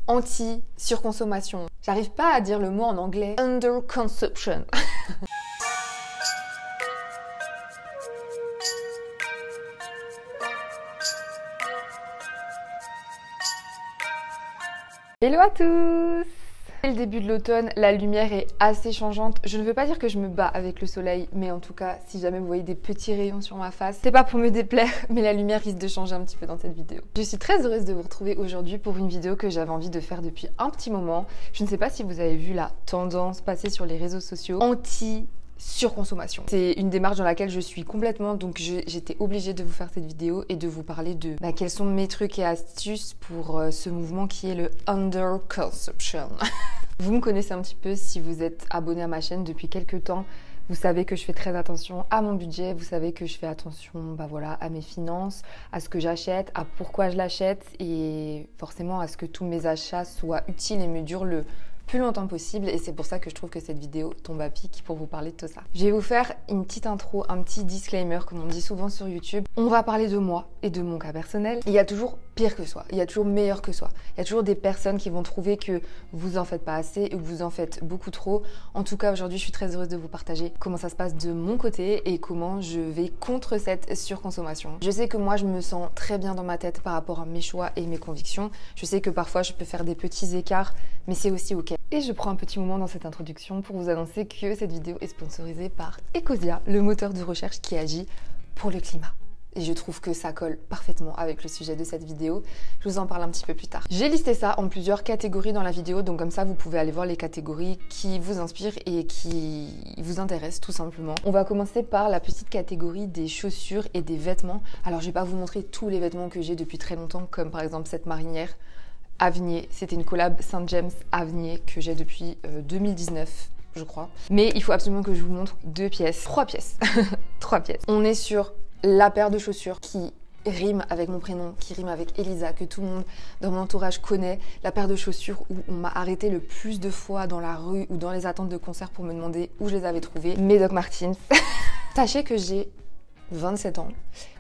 anti-surconsommation. J'arrive pas à dire le mot en anglais. Underconsumption. Hello à tous! C'est le début de l'automne, la lumière est assez changeante. Je ne veux pas dire que je me bats avec le soleil, mais en tout cas, si jamais vous voyez des petits rayons sur ma face, c'est pas pour me déplaire, mais la lumière risque de changer un petit peu dans cette vidéo. Je suis très heureuse de vous retrouver aujourd'hui pour une vidéo que j'avais envie de faire depuis un petit moment. Je ne sais pas si vous avez vu la tendance passer sur les réseaux sociaux anti-surconsommation. C'est une démarche dans laquelle je suis complètement, donc j'étais obligée de vous faire cette vidéo et de vous parler de quels sont mes trucs et astuces pour ce mouvement qui est le underconsumption. Vous me connaissez un petit peu si vous êtes abonné à ma chaîne depuis quelques temps. Vous savez que je fais très attention à mon budget, vous savez que je fais attention à mes finances, à ce que j'achète, à pourquoi je l'achète et forcément à ce que tous mes achats soient utiles et me durent le plus longtemps possible, et c'est pour ça que je trouve que cette vidéo tombe à pic pour vous parler de tout ça. Je vais vous faire une petite intro, un petit disclaimer comme on dit souvent sur YouTube. On va parler de moi et de mon cas personnel. Il y a toujours pire que soi, il y a toujours meilleur que soi. Il y a toujours des personnes qui vont trouver que vous en faites pas assez ou que vous en faites beaucoup trop. En tout cas, aujourd'hui, je suis très heureuse de vous partager comment ça se passe de mon côté et comment je vais contre cette surconsommation. Je sais que moi, je me sens très bien dans ma tête par rapport à mes choix et mes convictions. Je sais que parfois, je peux faire des petits écarts, mais c'est aussi ok. Et je prends un petit moment dans cette introduction pour vous annoncer que cette vidéo est sponsorisée par Ecosia, le moteur de recherche qui agit pour le climat. Et je trouve que ça colle parfaitement avec le sujet de cette vidéo. Je vous en parle un petit peu plus tard. J'ai listé ça en plusieurs catégories dans la vidéo, donc comme ça vous pouvez aller voir les catégories qui vous inspirent et qui vous intéressent tout simplement. On va commencer par la petite catégorie des chaussures et des vêtements. Alors je vais pas vous montrer tous les vêtements que j'ai depuis très longtemps, comme par exemple cette marinière Avenier. C'était une collab Saint James Avenier que j'ai depuis 2019. Je crois. Mais il faut absolument que je vous montre trois pièces. On est sur la paire de chaussures qui rime avec mon prénom, qui rime avec Elisa, que tout le monde dans mon entourage connaît. La paire de chaussures où on m'a arrêté le plus de fois dans la rue ou dans les attentes de concert pour me demander où je les avais trouvées. Mes Doc Martens. Sachez que j'ai 27 ans.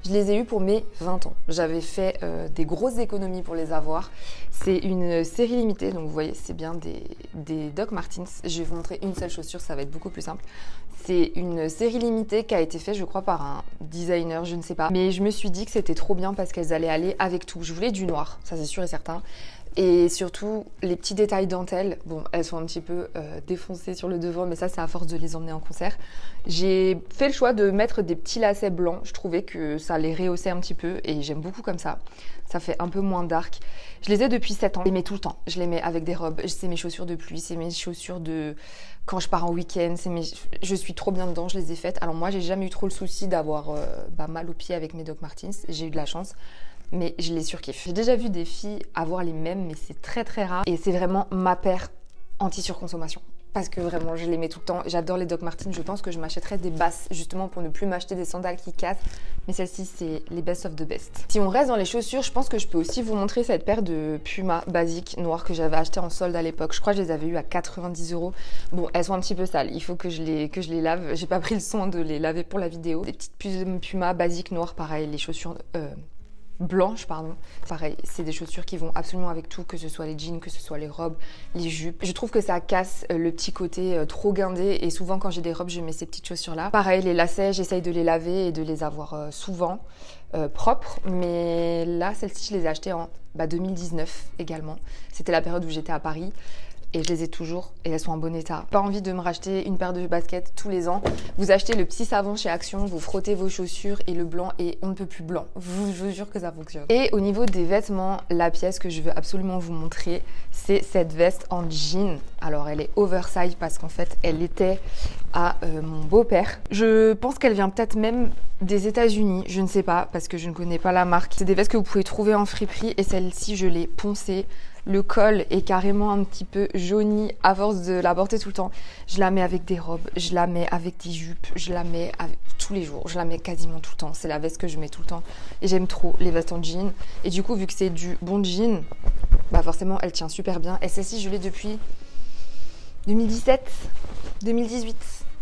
Je les ai eus pour mes 20 ans. J'avais fait des grosses économies pour les avoir. C'est une série limitée, donc vous voyez, c'est bien des Doc Martens. Je vais vous montrer une seule chaussure, ça va être beaucoup plus simple. C'est une série limitée qui a été faite, je crois, par un designer, je ne sais pas. Mais je me suis dit que c'était trop bien parce qu'elles allaient aller avec tout. Je voulais du noir, ça c'est sûr et certain. Et surtout, les petits détails dentelles, bon, elles sont un petit peu défoncées sur le devant, mais ça, c'est à force de les emmener en concert. J'ai fait le choix de mettre des petits lacets blancs. Je trouvais que ça les rehaussait un petit peu et j'aime beaucoup comme ça. Ça fait un peu moins dark. Je les ai depuis 7 ans. Je les mets tout le temps. Je les mets avec des robes. C'est mes chaussures de pluie, c'est mes chaussures de quand je pars en week-end. Je suis trop bien dedans, je les ai faites. Alors moi, j'ai jamais eu trop le souci d'avoir mal aux pieds avec mes Doc Martens. J'ai eu de la chance. Mais je les surkiffe. J'ai déjà vu des filles avoir les mêmes, mais c'est très très rare. Et c'est vraiment ma paire anti-surconsommation. Parce que vraiment, je les mets tout le temps. J'adore les Doc Martens. Je pense que je m'achèterais des basses, justement pour ne plus m'acheter des sandales qui cassent. Mais celles-ci, c'est les best of the best. Si on reste dans les chaussures, je pense que je peux aussi vous montrer cette paire de Puma basiques noires que j'avais acheté en solde à l'époque. Je crois que je les avais eues à 90 €. Bon, elles sont un petit peu sales. Il faut que je les lave. J'ai pas pris le soin de les laver pour la vidéo. Des petites Puma basiques noires, pareil. Les chaussures blanches, pardon. Pareil, c'est des chaussures qui vont absolument avec tout, que ce soit les jeans, que ce soit les robes, les jupes. Je trouve que ça casse le petit côté trop guindé et souvent quand j'ai des robes, je mets ces petites chaussures-là. Pareil, les lacets, j'essaye de les laver et de les avoir souvent propres. Mais là, celles-ci, je les ai achetées en 2019 également. C'était la période où j'étais à Paris. Et je les ai toujours et elles sont en bon état. Pas envie de me racheter une paire de baskets tous les ans. Vous achetez le petit savon chez Action, vous frottez vos chaussures et le blanc et on ne peut plus blanc. Je vous jure que ça fonctionne. Et au niveau des vêtements, la pièce que je veux absolument vous montrer, c'est cette veste en jean. Alors elle est oversize parce qu'en fait elle était à mon beau-père. Je pense qu'elle vient peut-être même des États-Unis, je ne sais pas parce que je ne connais pas la marque. C'est des vestes que vous pouvez trouver en friperie et celle-ci je l'ai poncée. Le col est carrément un petit peu jauni à force de la porter tout le temps. Je la mets avec des robes, je la mets avec des jupes, je la mets avec tous les jours. Je la mets quasiment tout le temps. C'est la veste que je mets tout le temps. Et j'aime trop les vestes en jean. Et du coup, vu que c'est du bon jean, forcément, elle tient super bien. Et celle-ci, je l'ai depuis 2017, 2018.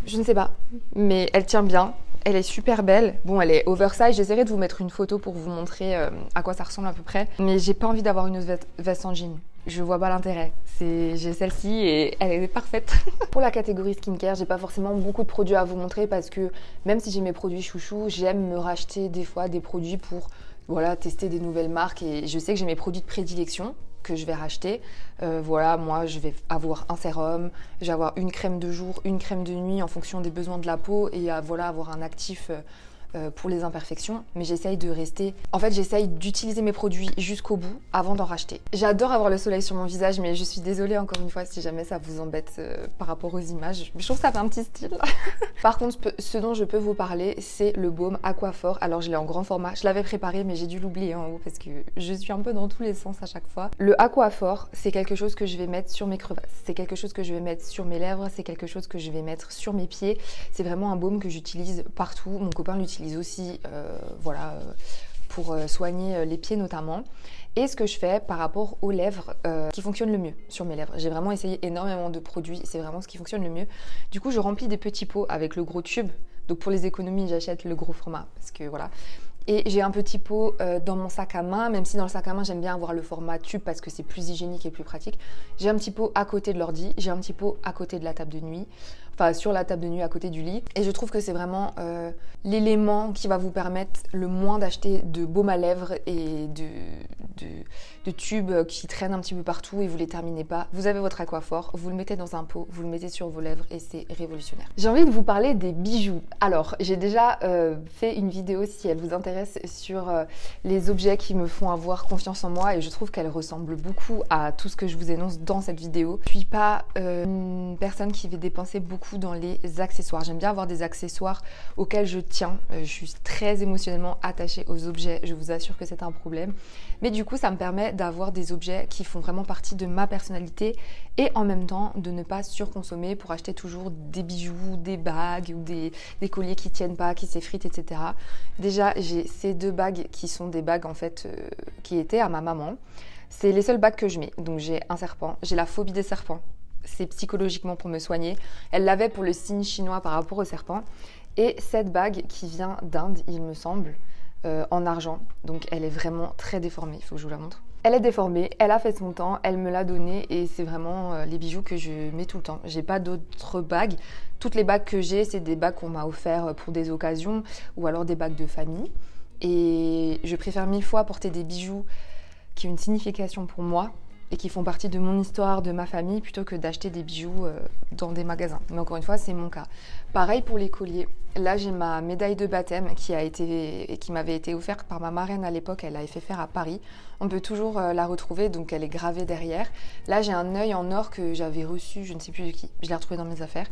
Je ne sais pas. Mais elle tient bien. Elle est super belle. Bon, elle est oversize. J'essaierai de vous mettre une photo pour vous montrer à quoi ça ressemble à peu près. Mais j'ai pas envie d'avoir une autre veste en jean. je vois pas l'intérêt. J'ai celle-ci et elle est parfaite. Pour la catégorie skincare, j'ai pas forcément beaucoup de produits à vous montrer parce que même si j'ai mes produits chouchous, j'aime me racheter des fois des produits pour voilà, tester des nouvelles marques et je sais que j'ai mes produits de prédilection que je vais racheter. Voilà, moi je vais avoir un sérum, je vais avoir une crème de jour, une crème de nuit en fonction des besoins de la peau et voilà, avoir un actif pour les imperfections, mais j'essaye de rester... En fait, j'essaye d'utiliser mes produits jusqu'au bout avant d'en racheter. J'adore avoir le soleil sur mon visage, mais je suis désolée encore une fois si jamais ça vous embête par rapport aux images. Je trouve que ça fait un petit style. Par contre, ce dont je peux vous parler, c'est le baume Aquaphor. Alors, je l'ai en grand format. Je l'avais préparé, mais j'ai dû l'oublier en haut parce que je suis un peu dans tous les sens à chaque fois. Le Aquaphor, c'est quelque chose que je vais mettre sur mes crevasses. C'est quelque chose que je vais mettre sur mes lèvres. C'est quelque chose que je vais mettre sur mes pieds. C'est vraiment un baume que j'utilise partout. Mon copain l'utilise aussi voilà, pour soigner les pieds notamment. Et ce que je fais par rapport aux lèvres qui fonctionne le mieux sur mes lèvres. J'ai vraiment essayé énormément de produits, c'est vraiment ce qui fonctionne le mieux. Du coup, je remplis des petits pots avec le gros tube. Donc pour les économies, j'achète le gros format parce que voilà. Et j'ai un petit pot dans mon sac à main, même si dans le sac à main, j'aime bien avoir le format tube parce que c'est plus hygiénique et plus pratique. J'ai un petit pot à côté de l'ordi, j'ai un petit pot à côté de la table de nuit, enfin sur la table de nuit à côté du lit. Et je trouve que c'est vraiment l'élément qui va vous permettre le moins d'acheter de baume à lèvres et de tubes qui traînent un petit peu partout et vous les terminez pas. Vous avez votre Aquaphor, vous le mettez dans un pot, vous le mettez sur vos lèvres et c'est révolutionnaire. J'ai envie de vous parler des bijoux. Alors, j'ai déjà fait une vidéo si elle vous intéresse sur les objets qui me font avoir confiance en moi et je trouve qu'elle ressemble beaucoup à tout ce que je vous énonce dans cette vidéo. Je suis pas une personne qui va dépenser beaucoup dans les accessoires. J'aime bien avoir des accessoires auxquels je tiens. Je suis très émotionnellement attachée aux objets. Je vous assure que c'est un problème. Mais du coup, ça me permet d'avoir des objets qui font vraiment partie de ma personnalité et en même temps de ne pas surconsommer pour acheter toujours des bijoux, des bagues ou des colliers qui tiennent pas, qui s'effritent, etc. Déjà, j'ai ces deux bagues qui sont des bagues en fait qui étaient à ma maman. C'est les seules bagues que je mets. Donc j'ai un serpent, j'ai la phobie des serpents. C'est psychologiquement pour me soigner. Elle l'avait pour le signe chinois par rapport au serpent. Et cette bague qui vient d'Inde, il me semble, en argent. Donc elle est vraiment très déformée, il faut que je vous la montre. Elle est déformée, elle a fait son temps, elle me l'a donnée et c'est vraiment les bijoux que je mets tout le temps. J'ai pas d'autres bagues. Toutes les bagues que j'ai, c'est des bagues qu'on m'a offertes pour des occasions ou alors des bagues de famille. Et je préfère 1000 fois porter des bijoux qui ont une signification pour moi et qui font partie de mon histoire, de ma famille, plutôt que d'acheter des bijoux dans des magasins. Mais encore une fois, c'est mon cas. Pareil pour les colliers. Là, j'ai ma médaille de baptême qui m'avait été offerte par ma marraine à l'époque. Elle l'avait fait faire à Paris. On peut toujours la retrouver, donc elle est gravée derrière. Là, j'ai un œil en or que j'avais reçu, je ne sais plus de qui. Je l'ai retrouvé dans mes affaires.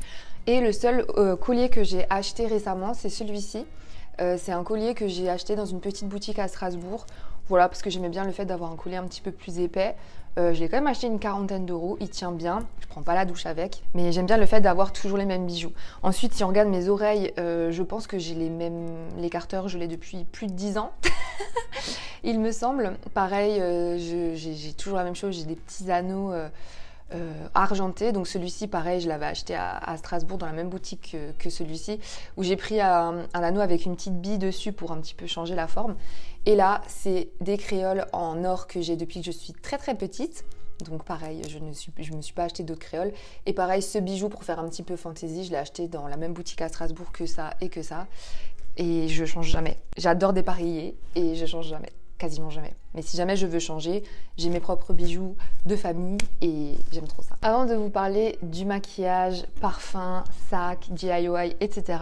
Et le seul collier que j'ai acheté récemment, c'est celui-ci. C'est un collier que j'ai acheté dans une petite boutique à Strasbourg. Voilà, parce que j'aimais bien le fait d'avoir un collier un petit peu plus épais. Je l'ai quand même acheté une 40aine d'euros, il tient bien, je prends pas la douche avec, mais j'aime bien le fait d'avoir toujours les mêmes bijoux. Ensuite, si on regarde mes oreilles, je pense que j'ai les mêmes, l'écarteur, je l'ai depuis plus de 10 ans, il me semble. Pareil, j'ai toujours la même chose, j'ai des petits anneaux argenté. Donc celui-ci, pareil, je l'avais acheté à Strasbourg dans la même boutique que celui-ci, où j'ai pris un anneau avec une petite bille dessus pour un petit peu changer la forme. Et là, c'est des créoles en or que j'ai depuis que je suis très très petite. Donc pareil, je me suis pas acheté d'autres créoles. Et pareil, ce bijou pour faire un petit peu fantaisie, je l'ai acheté dans la même boutique à Strasbourg que ça et que ça. Et je change jamais. J'adore dépareiller et je change jamais. Quasiment jamais. Mais si jamais je veux changer, j'ai mes propres bijoux de famille et j'aime trop ça. Avant de vous parler du maquillage, parfum, sac, DIY, etc.,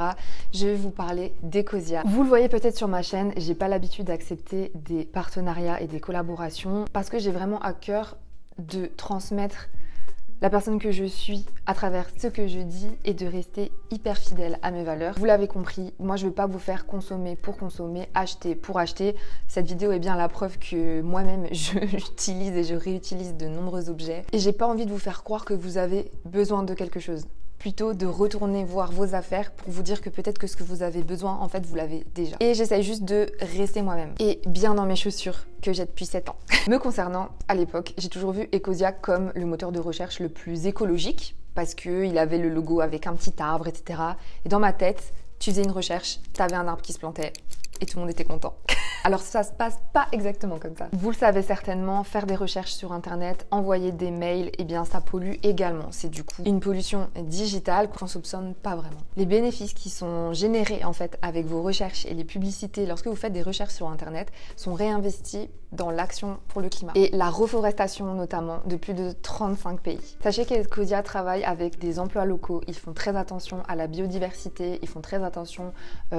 je vais vous parler d'Ecosia. Vous le voyez peut-être sur ma chaîne, j'ai pas l'habitude d'accepter des partenariats et des collaborations parce que j'ai vraiment à cœur de transmettre la personne que je suis à travers ce que je dis et de rester hyper fidèle à mes valeurs. Vous l'avez compris, moi je ne veux pas vous faire consommer pour consommer, acheter pour acheter. Cette vidéo est bien la preuve que moi-même j'utilise et je réutilise de nombreux objets. Et j'ai pas envie de vous faire croire que vous avez besoin de quelque chose. Plutôt de retourner voir vos affaires pour vous dire que peut-être que ce que vous avez besoin, en fait, vous l'avez déjà. Et j'essaye juste de rester moi-même et bien dans mes chaussures que j'ai depuis 7 ans. Me concernant, à l'époque, j'ai toujours vu Ecosia comme le moteur de recherche le plus écologique parce qu'il avait le logo avec un petit arbre, etc. Et dans ma tête, tu faisais une recherche, tu avais un arbre qui se plantait, et tout le monde était content. Alors ça se passe pas exactement comme ça. Vous le savez certainement, faire des recherches sur internet, envoyer des mails, eh bien ça pollue également. C'est du coup une pollution digitale qu'on soupçonne pas vraiment. Les bénéfices qui sont générés en fait avec vos recherches et les publicités lorsque vous faites des recherches sur internet sont réinvestis dans l'action pour le climat et la reforestation notamment de plus de 35 pays. Sachez qu'Ecosia travaille avec des emplois locaux, ils font très attention à la biodiversité, ils font très attention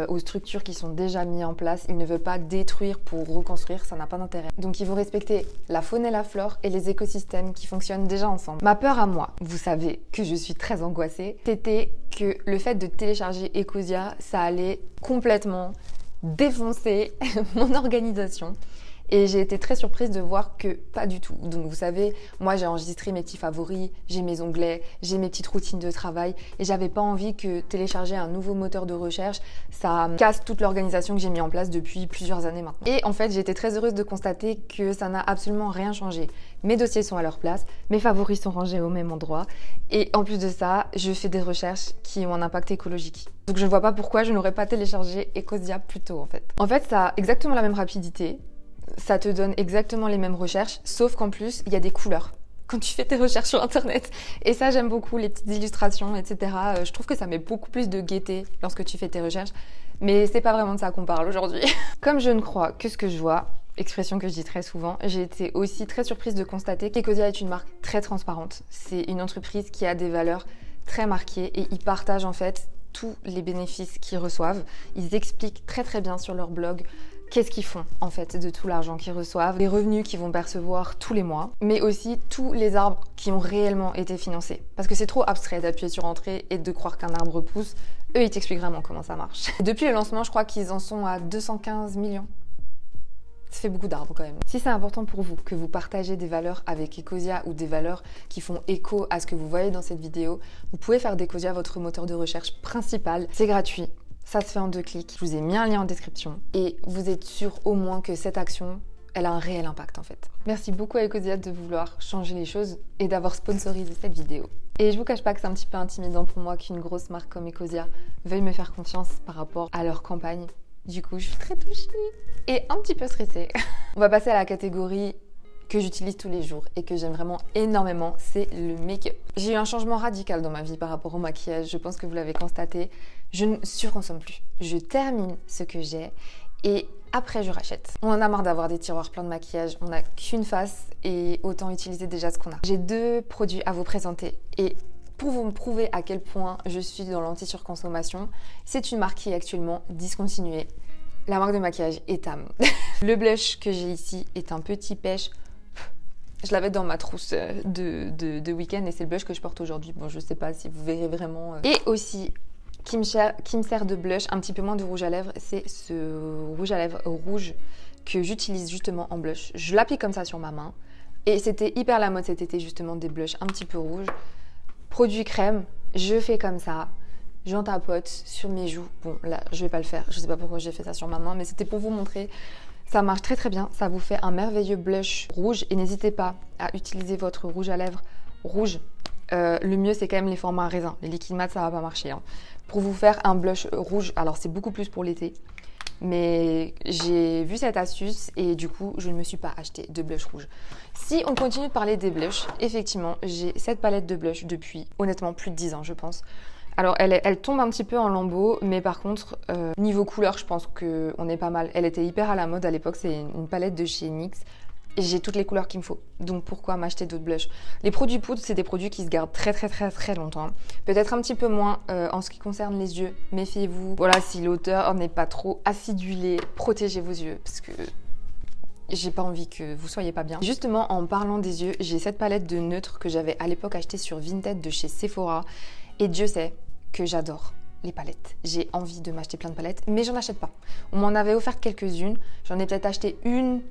aux structures qui sont déjà mises en place, ils ne veulent pas détruire pour reconstruire, ça n'a pas d'intérêt. Donc ils vont respecter la faune et la flore et les écosystèmes qui fonctionnent déjà ensemble. Ma peur à moi, vous savez que je suis très angoissée, c'était que le fait de télécharger Ecosia, ça allait complètement défoncer mon organisation. Et j'ai été très surprise de voir que pas du tout. Donc vous savez, moi j'ai enregistré mes petits favoris, j'ai mes onglets, j'ai mes petites routines de travail et j'avais pas envie que télécharger un nouveau moteur de recherche, ça casse toute l'organisation que j'ai mis en place depuis plusieurs années maintenant. Et en fait, j'ai été très heureuse de constater que ça n'a absolument rien changé. Mes dossiers sont à leur place, mes favoris sont rangés au même endroit et en plus de ça, je fais des recherches qui ont un impact écologique. Donc je ne vois pas pourquoi je n'aurais pas téléchargé Ecosia plus tôt en fait. En fait, ça a exactement la même rapidité. Ça te donne exactement les mêmes recherches, sauf qu'en plus, il y a des couleurs quand tu fais tes recherches sur Internet. Et ça, j'aime beaucoup, les petites illustrations, etc. Je trouve que ça met beaucoup plus de gaieté lorsque tu fais tes recherches. Mais c'est pas vraiment de ça qu'on parle aujourd'hui. Comme je ne crois que ce que je vois, expression que je dis très souvent, j'ai été aussi très surprise de constater qu'Ecosia est une marque très transparente. C'est une entreprise qui a des valeurs très marquées et ils partagent en fait tous les bénéfices qu'ils reçoivent. Ils expliquent très très bien sur leur blog qu'est-ce qu'ils font en fait de tout l'argent qu'ils reçoivent, les revenus qu'ils vont percevoir tous les mois, mais aussi tous les arbres qui ont réellement été financés. Parce que c'est trop abstrait d'appuyer sur entrée et de croire qu'un arbre pousse. Eux, ils t'expliquent vraiment comment ça marche. Depuis le lancement, je crois qu'ils en sont à 215 millions. Ça fait beaucoup d'arbres quand même. Si c'est important pour vous que vous partagez des valeurs avec Ecosia ou des valeurs qui font écho à ce que vous voyez dans cette vidéo, vous pouvez faire d'Ecosia votre moteur de recherche principal. C'est gratuit. Ça se fait en 2 clics. Je vous ai mis un lien en description et vous êtes sûr au moins que cette action, elle a un réel impact en fait. Merci beaucoup à Ecosia de vouloir changer les choses et d'avoir sponsorisé cette vidéo. Et je vous cache pas que c'est un petit peu intimidant pour moi qu'une grosse marque comme Ecosia veuille me faire confiance par rapport à leur campagne. Du coup, je suis très touchée et un petit peu stressée. On va passer à la catégorie que j'utilise tous les jours et que j'aime vraiment énormément, c'est le make-up. J'ai eu un changement radical dans ma vie par rapport au maquillage, je pense que vous l'avez constaté. Je ne surconsomme plus. Je termine ce que j'ai et après je rachète. On en a marre d'avoir des tiroirs pleins de maquillage, on n'a qu'une face et autant utiliser déjà ce qu'on a. J'ai 2 produits à vous présenter et pour vous me prouver à quel point je suis dans l'anti-surconsommation, c'est une marque qui est actuellement discontinuée. La marque de maquillage Etam. Le blush que j'ai ici est un petit pêche. Je l'avais dans ma trousse de week-end et c'est le blush que je porte aujourd'hui. Bon, je sais pas si vous verrez vraiment. Et aussi, qui me sert de blush, un petit peu moins de rouge à lèvres, c'est ce rouge à lèvres rouge que j'utilise justement en blush. Je l'applique comme ça sur ma main et c'était hyper la mode cet été justement des blushs un petit peu rouges. Produit crème, je fais comme ça. J'en tapote sur mes joues. Bon, là, je vais pas le faire. Je sais pas pourquoi j'ai fait ça sur ma main, mais c'était pour vous montrer. Ça marche très très bien. Ça vous fait un merveilleux blush rouge. Et n'hésitez pas à utiliser votre rouge à lèvres rouge. Le mieux, c'est quand même les formats raisin. Les liquides mat, ça va pas marcher. Hein. Pour vous faire un blush rouge, alors c'est beaucoup plus pour l'été. Mais j'ai vu cette astuce et du coup, je ne me suis pas acheté de blush rouge. Si on continue de parler des blushs, effectivement, j'ai cette palette de blush depuis honnêtement plus de 10 ans, je pense. Alors, elle tombe un petit peu en lambeaux, mais par contre, niveau couleur, je pense qu'on est pas mal. Elle était hyper à la mode à l'époque, c'est une palette de chez NYX. Et j'ai toutes les couleurs qu'il me faut. Donc, pourquoi m'acheter d'autres blushs? Les produits poudre, c'est des produits qui se gardent très très très très longtemps. Peut-être un petit peu moins en ce qui concerne les yeux. Méfiez-vous. Voilà, si l'auteur n'est pas trop acidulé, protégez vos yeux parce que j'ai pas envie que vous soyez pas bien. Justement, en parlant des yeux, j'ai cette palette de neutres que j'avais à l'époque achetée sur Vinted de chez Sephora. Et Dieu sait que j'adore les palettes. J'ai envie de m'acheter plein de palettes, mais j'en achète pas. On m'en avait offert quelques-unes. J'en ai peut-être acheté une,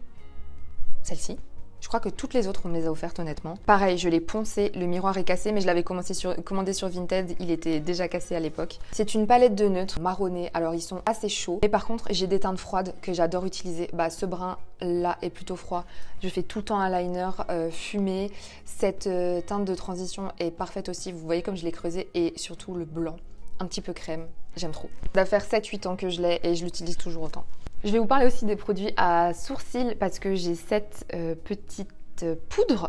celle-ci. Je crois que toutes les autres, on me les a offertes honnêtement. Pareil, je l'ai poncé, le miroir est cassé, mais je l'avais commandé sur Vinted, il était déjà cassé à l'époque. C'est une palette de neutres marronnés, alors ils sont assez chauds. Mais par contre, j'ai des teintes froides que j'adore utiliser. Bah, ce brun-là est plutôt froid. Je fais tout le temps un liner fumé. Cette teinte de transition est parfaite aussi, vous voyez comme je l'ai creusé. Et surtout le blanc, un petit peu crème, j'aime trop. Ça doit faire 7-8 ans que je l'ai et je l'utilise toujours autant. Je vais vous parler aussi des produits à sourcils parce que j'ai cette petite poudre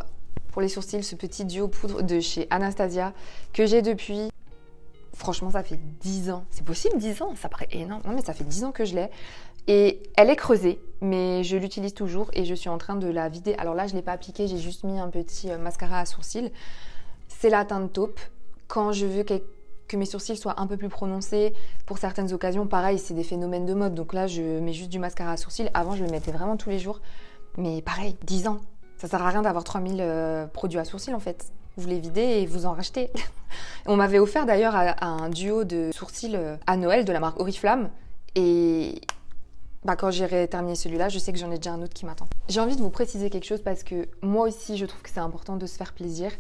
pour les sourcils, ce petit duo poudre de chez Anastasia que j'ai depuis... Franchement, ça fait 10 ans. C'est possible 10 ans? Ça paraît énorme. Non, mais ça fait 10 ans que je l'ai. Et elle est creusée, mais je l'utilise toujours et je suis en train de la vider. Alors là, je ne l'ai pas appliquée, j'ai juste mis un petit mascara à sourcils. C'est la teinte taupe. Quand je veux que mes sourcils soient un peu plus prononcés, pour certaines occasions, pareil, c'est des phénomènes de mode. Donc là, je mets juste du mascara à sourcils. Avant, je le mettais vraiment tous les jours. Mais pareil, 10 ans. Ça sert à rien d'avoir 3000 produits à sourcils en fait. Vous les videz et vous en rachetez. On m'avait offert d'ailleurs un duo de sourcils à Noël de la marque Oriflamme. Et quand j'ai terminé celui-là, je sais que j'en ai déjà un autre qui m'attend. J'ai envie de vous préciser quelque chose parce que moi aussi, je trouve que c'est important de se faire plaisir.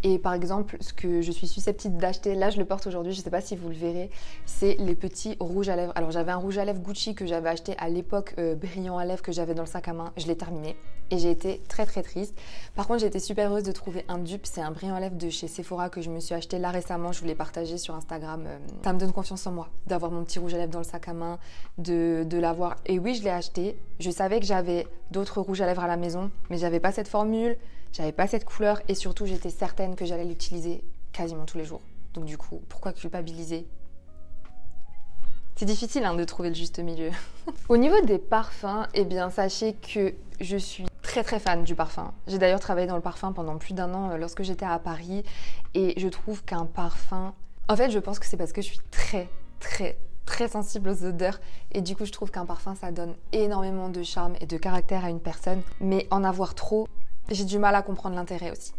Et par exemple, ce que je suis susceptible d'acheter, là je le porte aujourd'hui, je ne sais pas si vous le verrez, c'est les petits rouges à lèvres. Alors j'avais un rouge à lèvres Gucci que j'avais acheté à l'époque, brillant à lèvres, que j'avais dans le sac à main. Je l'ai terminé et j'ai été très très triste. Par contre, j'ai été super heureuse de trouver un dupe. C'est un brillant à lèvres de chez Sephora que je me suis acheté là récemment. Je vous l'ai partagé sur Instagram. Ça me donne confiance en moi d'avoir mon petit rouge à lèvres dans le sac à main, de l'avoir. Et oui, je l'ai acheté. Je savais que j'avais d'autres rouges à lèvres à la maison, mais j'avais pas cette formule. J'avais pas cette couleur et surtout j'étais certaine que j'allais l'utiliser quasiment tous les jours. Donc du coup, pourquoi culpabiliser? C'est difficile de trouver le juste milieu. Au niveau des parfums, eh bien sachez que je suis très très fan du parfum. J'ai d'ailleurs travaillé dans le parfum pendant plus d'1 an lorsque j'étais à Paris et je trouve qu'un parfum... En fait, je pense que c'est parce que je suis très sensible aux odeurs et du coup je trouve qu'un parfum ça donne énormément de charme et de caractère à une personne, mais en avoir trop, j'ai du mal à comprendre l'intérêt aussi.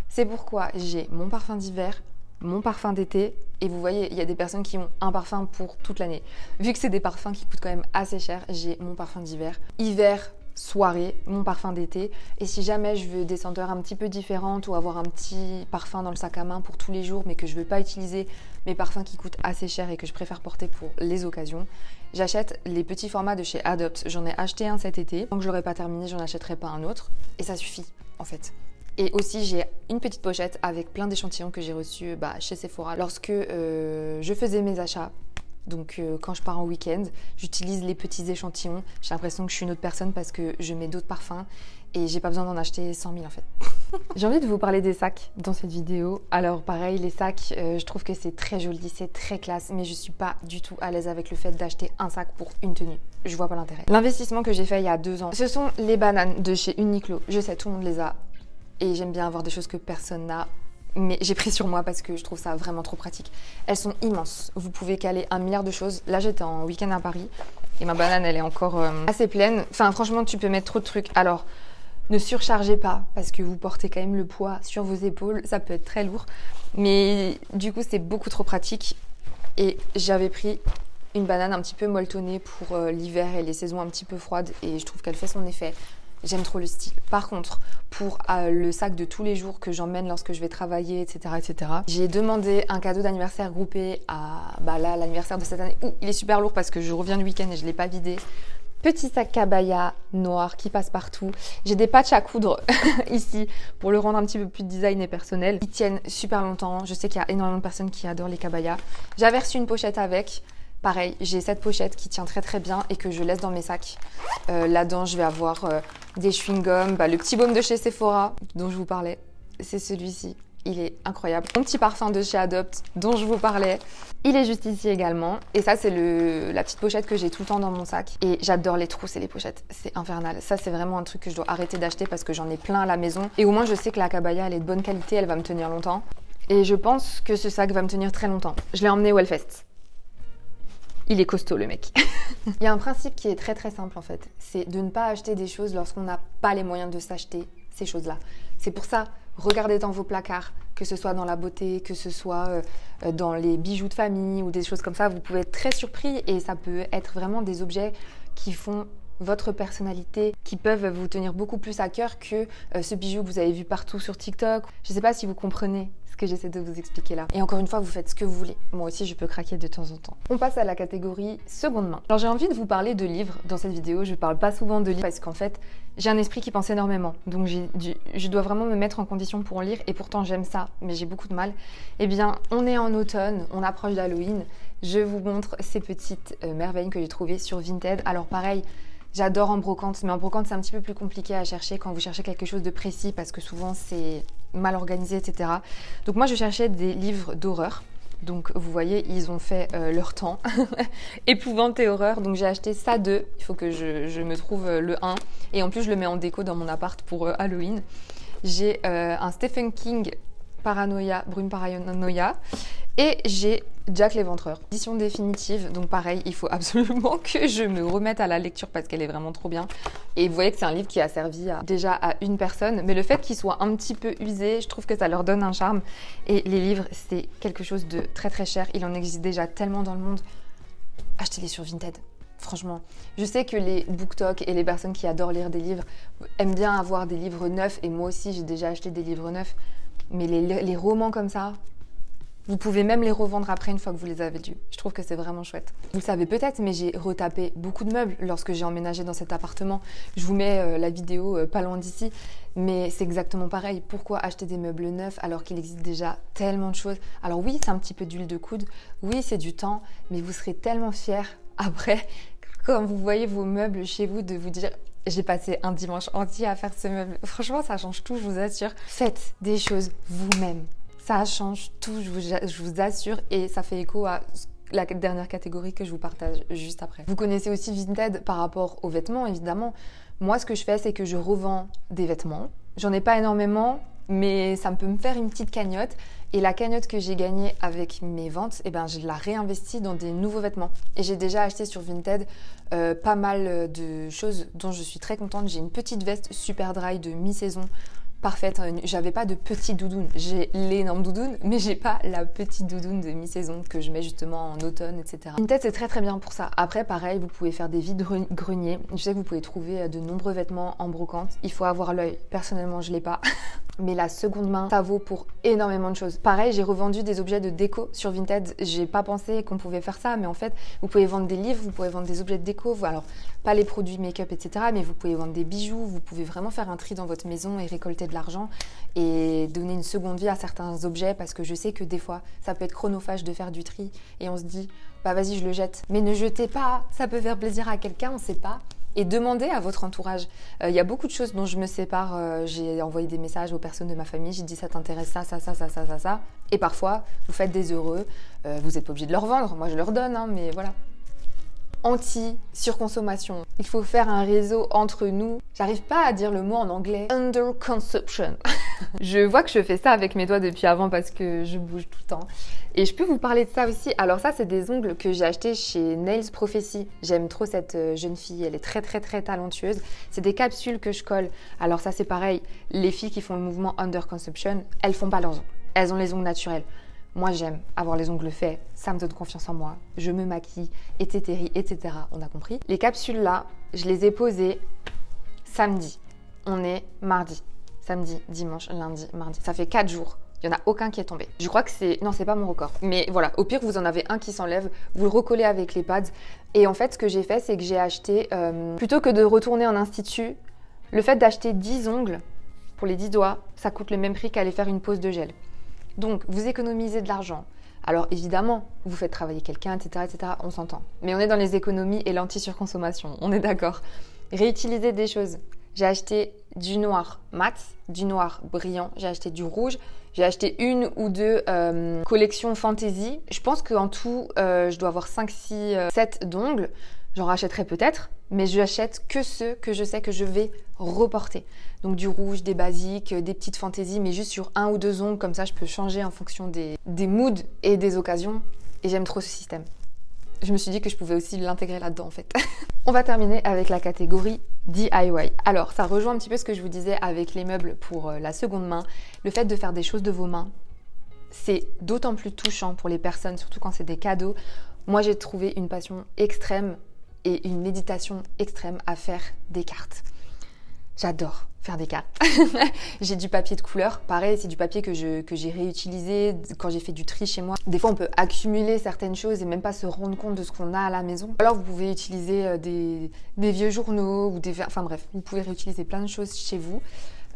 C'est pourquoi j'ai mon parfum d'hiver, mon parfum d'été, et vous voyez, il y a des personnes qui ont un parfum pour toute l'année. Vu que c'est des parfums qui coûtent quand même assez cher, j'ai mon parfum d'hiver, hiver, soirée, mon parfum d'été. Et si jamais je veux des senteurs un petit peu différentes ou avoir un petit parfum dans le sac à main pour tous les jours, mais que je ne veux pas utiliser mes parfums qui coûtent assez cher et que je préfère porter pour les occasions, j'achète les petits formats de chez Adopt. J'en ai acheté un cet été. Tant que je l'aurai pas terminé, j'en achèterai pas un autre. Et ça suffit, en fait. Et aussi, j'ai une petite pochette avec plein d'échantillons que j'ai reçus chez Sephora lorsque je faisais mes achats. Donc quand je pars en week-end, j'utilise les petits échantillons. J'ai l'impression que je suis une autre personne parce que je mets d'autres parfums et j'ai pas besoin d'en acheter 100 000 en fait. J'ai envie de vous parler des sacs dans cette vidéo. Alors pareil, les sacs, je trouve que c'est très joli, c'est très classe, mais je suis pas du tout à l'aise avec le fait d'acheter un sac pour une tenue. Je vois pas l'intérêt. L'investissement que j'ai fait il y a 2 ans, ce sont les bananes de chez Uniqlo. Je sais, tout le monde les a et j'aime bien avoir des choses que personne n'a. Mais j'ai pris sur moi parce que je trouve ça vraiment trop pratique. Elles sont immenses. Vous pouvez caler 1 milliard de choses. Là, j'étais en week-end à Paris et ma banane, elle est encore assez pleine. Enfin, franchement, tu peux mettre trop de trucs. Alors, ne surchargez pas parce que vous portez quand même le poids sur vos épaules. Ça peut être très lourd. Mais du coup, c'est beaucoup trop pratique. Et j'avais pris une banane un petit peu molletonnée pour l'hiver et les saisons un petit peu froides. Et je trouve qu'elle fait son effet. J'aime trop le style. Par contre, pour le sac de tous les jours que j'emmène lorsque je vais travailler, etc., j'ai demandé un cadeau d'anniversaire groupé à là, l'anniversaire de cette année. Ouh, il est super lourd parce que je reviens du week-end et je ne l'ai pas vidé. Petit sac cabaya noir qui passe partout. J'ai des patchs à coudre ici pour le rendre un petit peu plus design et personnel. Ils tiennent super longtemps. Je sais qu'il y a énormément de personnes qui adorent les cabayas. J'avais reçu une pochette avec. Pareil, j'ai cette pochette qui tient très bien et que je laisse dans mes sacs. Là-dedans, je vais avoir des chewing-gums, le petit baume de chez Sephora dont je vous parlais. C'est celui-ci, il est incroyable. Mon petit parfum de chez Adopt dont je vous parlais, il est juste ici également. Et ça, c'est la petite pochette que j'ai tout le temps dans mon sac. Et j'adore les trousses et les pochettes, c'est infernal. Ça, c'est vraiment un truc que je dois arrêter d'acheter parce que j'en ai plein à la maison. Et au moins, je sais que la cabaya, elle est de bonne qualité, elle va me tenir longtemps. Et je pense que ce sac va me tenir très longtemps. Je l'ai emmené au Hellfest. Il est costaud le mec. Il y a un principe qui est très simple en fait, c'est de ne pas acheter des choses lorsqu'on n'a pas les moyens de s'acheter ces choses-là. C'est pour ça, regardez dans vos placards, que ce soit dans la beauté, que ce soit dans les bijoux de famille ou des choses comme ça, vous pouvez être très surpris et ça peut être vraiment des objets qui font votre personnalité, qui peuvent vous tenir beaucoup plus à cœur que ce bijou que vous avez vu partout sur TikTok. Je sais pas si vous comprenez ce que j'essaie de vous expliquer là. Et encore une fois, vous faites ce que vous voulez. Moi aussi, je peux craquer de temps en temps. On passe à la catégorie seconde main. Alors j'ai envie de vous parler de livres dans cette vidéo. Je parle pas souvent de livres parce qu'en fait, j'ai un esprit qui pense énormément. Donc je dois vraiment me mettre en condition pour en lire et pourtant j'aime ça, mais j'ai beaucoup de mal. Eh bien, on est en automne, on approche d'Halloween. Je vous montre ces petites merveilles que j'ai trouvées sur Vinted. Alors pareil, j'adore en brocante, mais en brocante c'est un petit peu plus compliqué à chercher quand vous cherchez quelque chose de précis parce que souvent c'est mal organisé, etc. Donc moi je cherchais des livres d'horreur. Donc vous voyez, ils ont fait leur temps. Épouvante et horreur. Donc j'ai acheté ça 2. Il faut que je me trouve le 1. Et en plus je le mets en déco dans mon appart pour Halloween. J'ai un Stephen King Paranoia, Brume Paranoia. Et j'ai Jack l'Éventreur, édition définitive, donc pareil, il faut absolument que je me remette à la lecture parce qu'elle est vraiment trop bien. Et vous voyez que c'est un livre qui a servi déjà à une personne, mais le fait qu'il soit un petit peu usé, je trouve que ça leur donne un charme. Et les livres, c'est quelque chose de très très cher, il en existe déjà tellement dans le monde. Achetez-les sur Vinted. Franchement, je sais que les BookTok et les personnes qui adorent lire des livres aiment bien avoir des livres neufs, et moi aussi j'ai déjà acheté des livres neufs, mais les romans comme ça, vous pouvez même les revendre après une fois que vous les avez lus. Je trouve que c'est vraiment chouette. Vous le savez peut-être, mais j'ai retapé beaucoup de meubles lorsque j'ai emménagé dans cet appartement. Je vous mets la vidéo pas loin d'ici, mais c'est exactement pareil. Pourquoi acheter des meubles neufs alors qu'il existe déjà tellement de choses? Alors oui, c'est un petit peu d'huile de coude, oui, c'est du temps, mais vous serez tellement fiers après, quand vous voyez vos meubles chez vous, de vous dire « J'ai passé un dimanche entier à faire ce meuble ». Franchement, ça change tout, je vous assure. Faites des choses vous-même. Ça change tout, je vous assure, et ça fait écho à la dernière catégorie que je vous partage juste après. Vous connaissez aussi Vinted par rapport aux vêtements, évidemment. Moi, ce que je fais, c'est que je revends des vêtements. J'en ai pas énormément, mais ça peut me faire une petite cagnotte. Et la cagnotte que j'ai gagnée avec mes ventes, eh ben, je la réinvestis dans des nouveaux vêtements. Et j'ai déjà acheté sur Vinted pas mal de choses dont je suis très contente. J'ai une petite veste super dry de mi-saison, parfaite. J'avais pas de petite doudoune. J'ai l'énorme doudoune, mais j'ai pas la petite doudoune de mi-saison que je mets justement en automne, etc. Vinted, c'est très très bien pour ça. Après, pareil, vous pouvez faire des vides-greniers. Je sais que vous pouvez trouver de nombreux vêtements en brocante. Il faut avoir l'œil. Personnellement, je l'ai pas. Mais la seconde main, ça vaut pour énormément de choses. Pareil, j'ai revendu des objets de déco sur Vinted. J'ai pas pensé qu'on pouvait faire ça, mais en fait, vous pouvez vendre des livres, vous pouvez vendre des objets de déco. Alors, pas les produits make-up, etc., mais vous pouvez vendre des bijoux. Vous pouvez vraiment faire un tri dans votre maison et récolter de l'argent et donner une seconde vie à certains objets, parce que je sais que des fois, ça peut être chronophage de faire du tri et on se dit, bah vas-y, je le jette. Mais ne jetez pas, ça peut faire plaisir à quelqu'un, on sait pas. Et demandez à votre entourage. Il y a beaucoup de choses dont je me sépare. J'ai envoyé des messages aux personnes de ma famille. J'ai dit ça t'intéresse ça. Et parfois, vous faites des heureux. Vous n'êtes pas obligé de leur vendre. Moi, je leur donne, hein, mais voilà. Anti-surconsommation. Il faut faire un réseau entre nous. J'arrive pas à dire le mot en anglais. Under-consumption. Je vois que je fais ça avec mes doigts depuis avant parce que je bouge tout le temps. Et je peux vous parler de ça aussi. Alors ça, c'est des ongles que j'ai achetés chez Nails Prophecy. J'aime trop cette jeune fille. Elle est très très très talentueuse. C'est des capsules que je colle. Alors ça, c'est pareil. Les filles qui font le mouvement under-consumption, elles font pas leurs ongles. Elles ont les ongles naturels. Moi, j'aime avoir les ongles faits, ça me donne confiance en moi, je me maquille, etc., etc. On a compris. Les capsules là, je les ai posées samedi. On est mardi. Samedi, dimanche, lundi, mardi. Ça fait 4 jours. Il n'y en a aucun qui est tombé. Je crois que c'est... Non, c'est pas mon record. Mais voilà, au pire, vous en avez un qui s'enlève, vous le recollez avec les pads. Et en fait, ce que j'ai fait, c'est que j'ai acheté, plutôt que de retourner en institut, le fait d'acheter 10 ongles pour les 10 doigts, ça coûte le même prix qu'aller faire une pose de gel. Donc, vous économisez de l'argent. Alors, évidemment, vous faites travailler quelqu'un, etc., etc., on s'entend. Mais on est dans les économies et l'anti-surconsommation, on est d'accord. Réutiliser des choses. J'ai acheté du noir mat, du noir brillant, j'ai acheté du rouge, j'ai acheté 1 ou 2 collections fantasy. Je pense qu'en tout, je dois avoir 5, 6, 7 d'ongles. J'en rachèterai peut-être, mais je n'achète que ceux que je sais que je vais reporter. Donc du rouge, des basiques, des petites fantaisies, mais juste sur 1 ou 2 ongles, comme ça je peux changer en fonction des moods et des occasions. Et j'aime trop ce système. Je me suis dit que je pouvais aussi l'intégrer là-dedans en fait. On va terminer avec la catégorie DIY. Alors ça rejoint un petit peu ce que je vous disais avec les meubles pour la seconde main. Le fait de faire des choses de vos mains, c'est d'autant plus touchant pour les personnes, surtout quand c'est des cadeaux. Moi j'ai trouvé une passion extrême et une méditation extrême à faire des cartes. J'adore faire des cartes. J'ai du papier de couleur. Pareil, c'est du papier que j'ai réutilisé quand j'ai fait du tri chez moi. Des fois, on peut accumuler certaines choses et même pas se rendre compte de ce qu'on a à la maison. Alors, vous pouvez utiliser des vieux journaux ou des... Enfin bref, vous pouvez réutiliser plein de choses chez vous.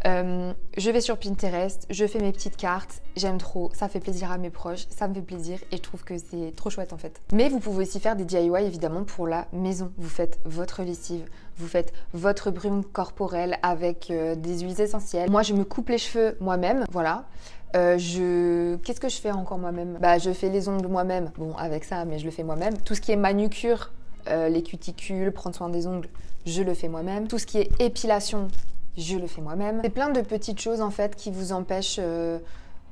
Je vais sur Pinterest, je fais mes petites cartes, j'aime trop, ça fait plaisir à mes proches, ça me fait plaisir et je trouve que c'est trop chouette en fait. Mais vous pouvez aussi faire des DIY évidemment pour la maison. Vous faites votre lessive, vous faites votre brume corporelle avec des huiles essentielles. Moi je me coupe les cheveux moi-même, voilà. Qu'est-ce que je fais encore moi-même? Bah je fais les ongles moi-même, bon avec ça mais je le fais moi-même. Tout ce qui est manucure, les cuticules, prendre soin des ongles, je le fais moi-même. Tout ce qui est épilation, je le fais moi-même. C'est plein de petites choses en fait qui vous empêchent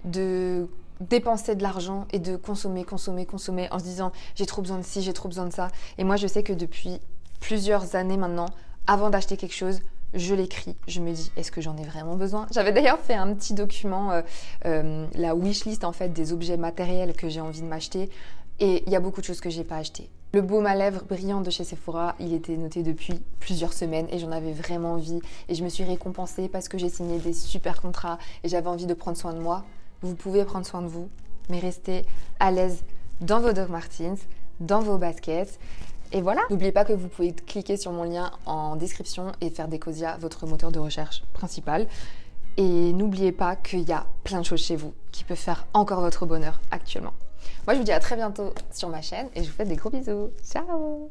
de dépenser de l'argent et de consommer en se disant j'ai trop besoin de ci, j'ai trop besoin de ça. Et moi je sais que depuis plusieurs années maintenant, avant d'acheter quelque chose, je l'écris, je me dis est-ce que j'en ai vraiment besoin? J'avais d'ailleurs fait un petit document, la wishlist en fait des objets matériels que j'ai envie de m'acheter et il y a beaucoup de choses que j'ai pas achetées. Le baume à lèvres brillant de chez Sephora, il était noté depuis plusieurs semaines et j'en avais vraiment envie et je me suis récompensée parce que j'ai signé des super contrats et j'avais envie de prendre soin de moi. Vous pouvez prendre soin de vous, mais restez à l'aise dans vos Doc Martens, dans vos baskets. Et voilà, n'oubliez pas que vous pouvez cliquer sur mon lien en description et faire d'Ecosia votre moteur de recherche principal. Et n'oubliez pas qu'il y a plein de choses chez vous qui peuvent faire encore votre bonheur actuellement. Moi, je vous dis à très bientôt sur ma chaîne et je vous fais des gros bisous. Ciao!